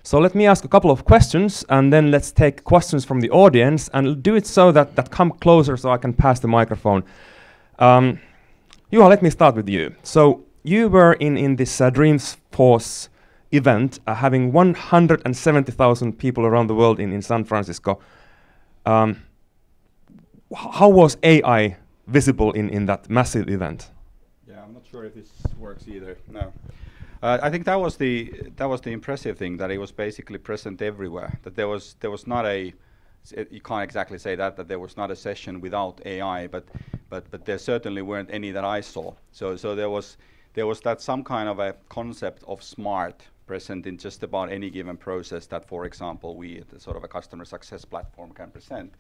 So let me ask a couple of questions, and then let's take questions from the audience, and do it so that come closer so I can pass the microphone. Juha, let me start with you. So you were in this Dreamforce event, having 170,000 people around the world in San Francisco. How was AI visible in that massive event? Yeah, I'm not sure if this works either. No. I think that was the impressive thing, that it was basically present everywhere. That there was not a, you can't exactly say that there was not a session without AI, but there certainly weren't any that I saw. So there was that some kind of a concept of smart present in just about any given process that, for example, we at the sort of a customer success platform can present.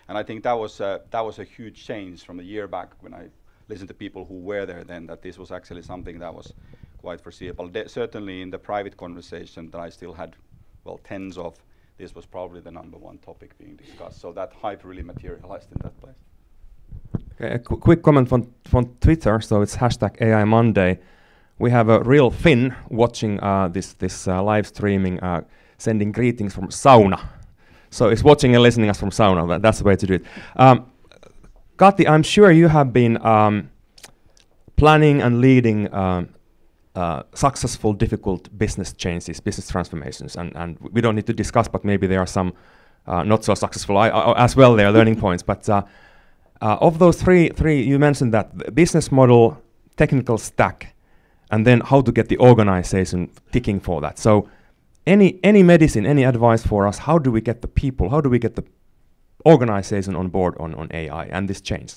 And I think that was a huge change from a year back when I listened to people who were there then, that this was actually something that was quite foreseeable. Certainly in the private conversation that I still had, well, tens of, this was probably the #1 topic being discussed. So that hype really materialized in that place. Okay, a quick comment from Twitter. So it's #AI Monday. We have a real Finn watching this live streaming, sending greetings from sauna. So it's watching and listening us from sauna. That's the way to do it. Kati, I'm sure you have been planning and leading successful, difficult business changes, business transformations, and we don't need to discuss, but maybe there are some not so successful as well. There are learning points, but of those three, you mentioned that business model, technical stack, and then how to get the organization ticking for that. So, any medicine, any advice for us? How do we get the people? How do we get the organization on board on AI and this change?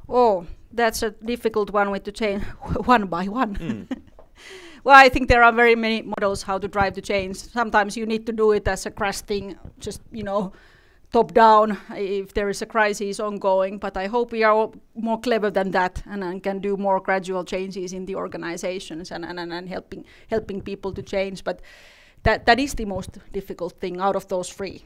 Oh, that's a difficult one with to change one by one. Well, I think there are very many models how to drive the change. Sometimes you need to do it as a crash thing, just, top down if there is a crisis ongoing. But I hope we are all more clever than that and can do more gradual changes in the organizations and helping people to change. But that is the most difficult thing out of those three.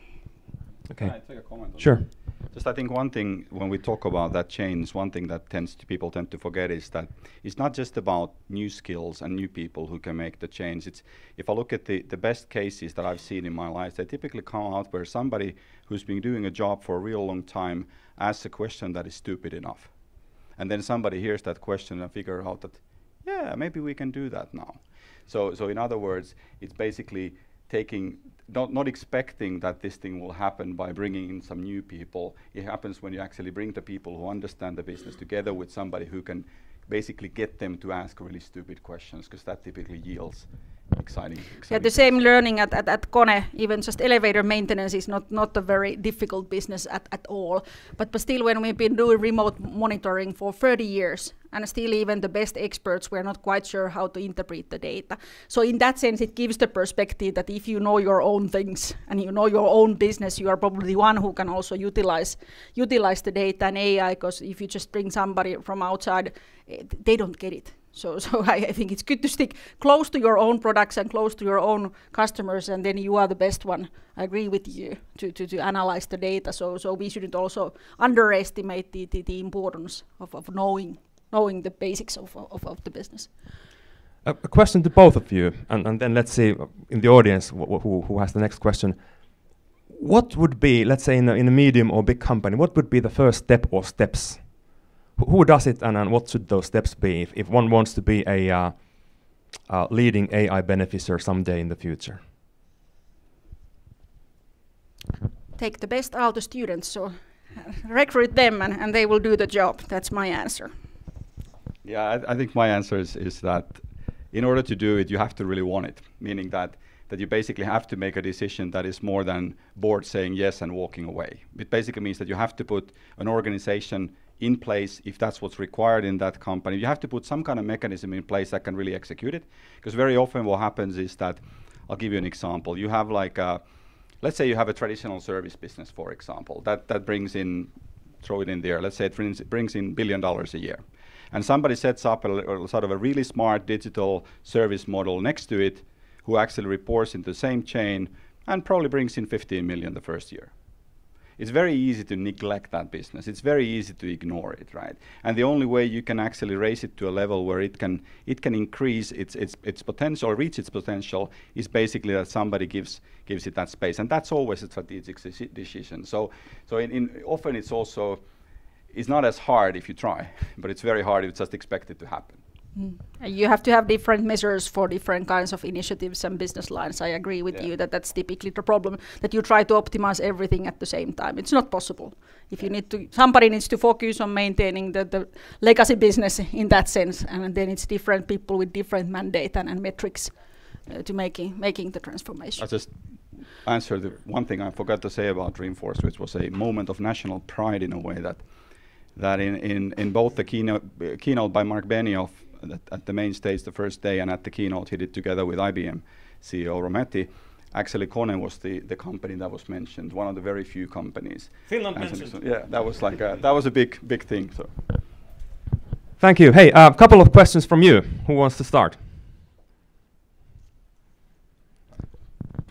Okay. Can I take a comment on Sure. that? Just I think one thing when we talk about that change, one thing that people tend to forget is that it's not just about new skills and new people who can make the change. It's, if I look at the best cases that I've seen in my life, they typically come out where somebody who's been doing a job for a real long time asks a question that is stupid enough. And then somebody hears that question and figure out that, yeah, maybe we can do that now. So in other words, it's basically taking, not expecting that this thing will happen by bringing in some new people. It happens when you actually bring the people who understand the business together with somebody who can basically get them to ask really stupid questions, because that typically yields exciting. Yeah, the same learning at Kone, even just elevator maintenance is not a very difficult business at all. But still, when we've been doing remote monitoring for 30 years, and still even the best experts were not quite sure how to interpret the data. So in that sense, it gives the perspective that if you know your own things and you know your own business, you are probably the one who can also utilize the data and AI, because if you just bring somebody from outside, they don't get it. So I think it's good to stick close to your own products and close to your own customers, and then you are the best one. I agree with you to analyze the data. So we shouldn't also underestimate the importance of knowing the basics of the business. A question to both of you, and then let's see in the audience who has the next question. What would be, let's say in a medium or big company, what would be the first step or steps? Who does it, and what should those steps be if one wants to be a leading AI beneficiary someday in the future? Take the best Aalto students, so recruit them and they will do the job. That's my answer. Yeah, I think my answer is that in order to do it, you have to really want it, meaning that you basically have to make a decision that is more than board saying yes and walking away. It basically means that you have to put an organization in place if that's what's required in that company. You have to put some kind of mechanism in place that can really execute it, because very often what happens is that, I'll give you an example. You have like let's say you have a traditional service business, for example, that brings in, throw it in there, let's say it brings in $1 billion a year. And somebody sets up a sort of a really smart digital service model next to it, who actually reports into the same chain and probably brings in 15 million the first year. it's very easy to neglect that business. It's very easy to ignore it, right? And the only way you can actually raise it to a level where it can increase its potential, reach its potential, is basically that somebody gives it that space, and that's always a strategic decision. So often it's also, it's not as hard if you try, but it's very hard if you just expect it to happen. You have to have different measures for different kinds of initiatives and business lines. I agree with you that that's typically the problem, that you try to optimize everything at the same time. It's not possible. If you need to, somebody needs to focus on maintaining the legacy business in that sense, and then it's different people with different mandate and metrics to making the transformation. I just answered the one thing I forgot to say about Dreamforce, which was a moment of national pride in a way that in both the keynote by Mark Benioff at the main stage the first day, and at the keynote he did together with IBM CEO Rometty, actually Kone was the company that was mentioned, one of the very few companies. Finland mentioned. Yeah, that was like that was a big thing. So. Thank you. Hey, a couple of questions from you. Who wants to start?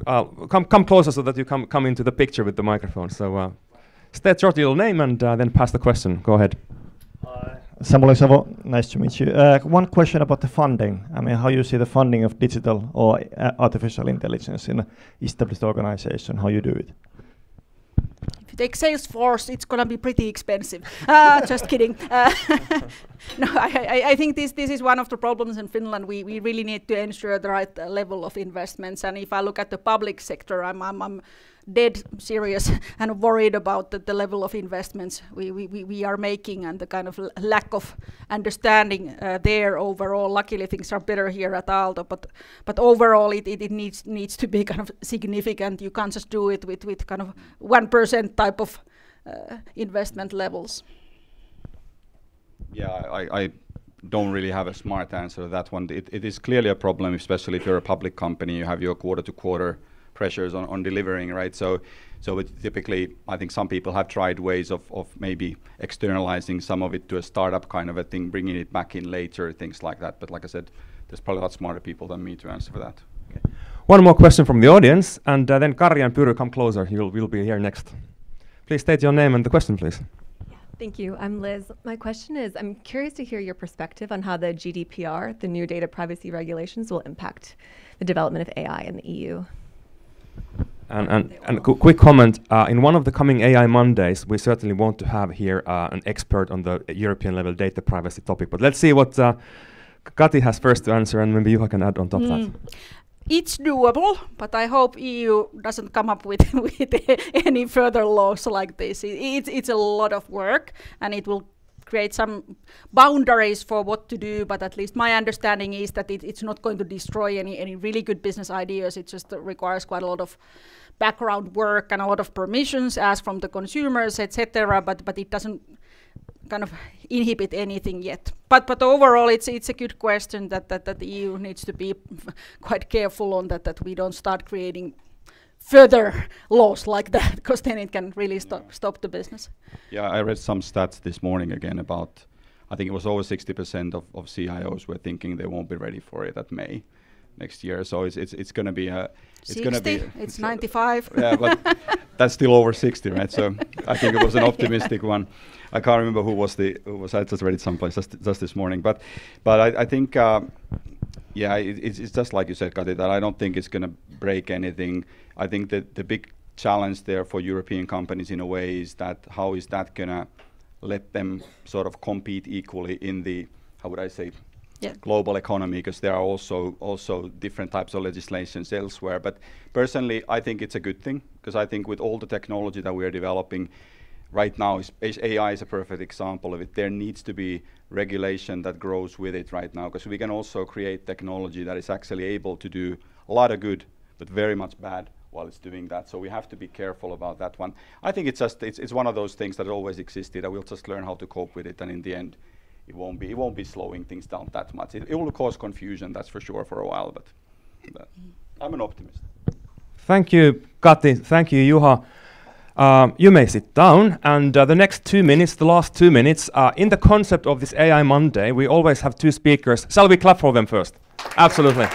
Come closer so that you come into the picture with the microphone. So state your little name and then pass the question. Go ahead. Samuli Savo, nice to meet you. One question about the funding. I mean, how you see the funding of digital or artificial intelligence in an established organization, how you do it? If you take Salesforce, it's going to be pretty expensive. Just kidding. No, I think this is one of the problems in Finland. We really need to ensure the right level of investments. And if I look at the public sector, I'm dead serious and worried about the level of investments we are making and the kind of lack of understanding there overall. Luckily things are better here at Aalto, but overall it needs to be kind of significant. You can't just do it with kind of 1% type of investment levels. Yeah, I don't really have a smart answer to that one. It is clearly a problem, especially if you're a public company. You have your quarter-to-quarter pressures on delivering, right? So typically, I think some people have tried ways of maybe externalizing some of it to a startup kind of a thing, bringing it back in later, things like that. But like I said, there's probably a lot smarter people than me to answer for that. Okay. One more question from the audience, and then Kari and Pyry, come closer. You'll be here next. Please state your name and the question, please. Thank you. I'm Liz. My question is, I'm curious to hear your perspective on how the GDPR, the new data privacy regulations, will impact the development of AI in the EU. And quick comment, in one of the coming AI Mondays, we certainly want to have here an expert on the European level data privacy topic. But let's see what Kati has first to answer, and maybe Juha can add on top of that. It's doable, but I hope EU doesn't come up with any further laws like this. It's a lot of work, and it will create some boundaries for what to do, but at least my understanding is that it's not going to destroy any really good business ideas. It just requires quite a lot of background work and a lot of permissions asked from the consumers, etc. But it doesn't kind of inhibit anything yet. But overall, it's a good question that the EU needs to be quite careful on that we don't start creating further laws like that, because then it can really stop the business. Yeah, I read some stats this morning again about, I think it was over 60% of CIOs were thinking they won't be ready for it at May next year. So it's going to be a... It's 95. Yeah, but that's still over 60, right? So I think it was an optimistic one. I can't remember who was. I just read it someplace just this morning. But I think, yeah, it's just like you said, Kati, that I don't think it's going to break anything. I think that the big challenge there for European companies in a way is that how is that going to let them sort of compete equally in the, how would I say, global economy, because there are also different types of legislations elsewhere. But personally, I think it's a good thing, because I think with all the technology that we are developing right now, AI is a perfect example of it. There needs to be regulation that grows with it right now, because we can also create technology that is actually able to do a lot of good, but very much bad while it's doing that. So we have to be careful about that one. I think it's one of those things that always existed. I will just learn how to cope with it, and in the end, it won't be slowing things down that much. It will cause confusion, that's for sure, for a while, but I'm an optimist. Thank you, Kati. Thank you, Juha. You may sit down, and the next 2 minutes, the last 2 minutes, in the concept of this AI Monday, we always have two speakers. Shall we clap for them first? Absolutely.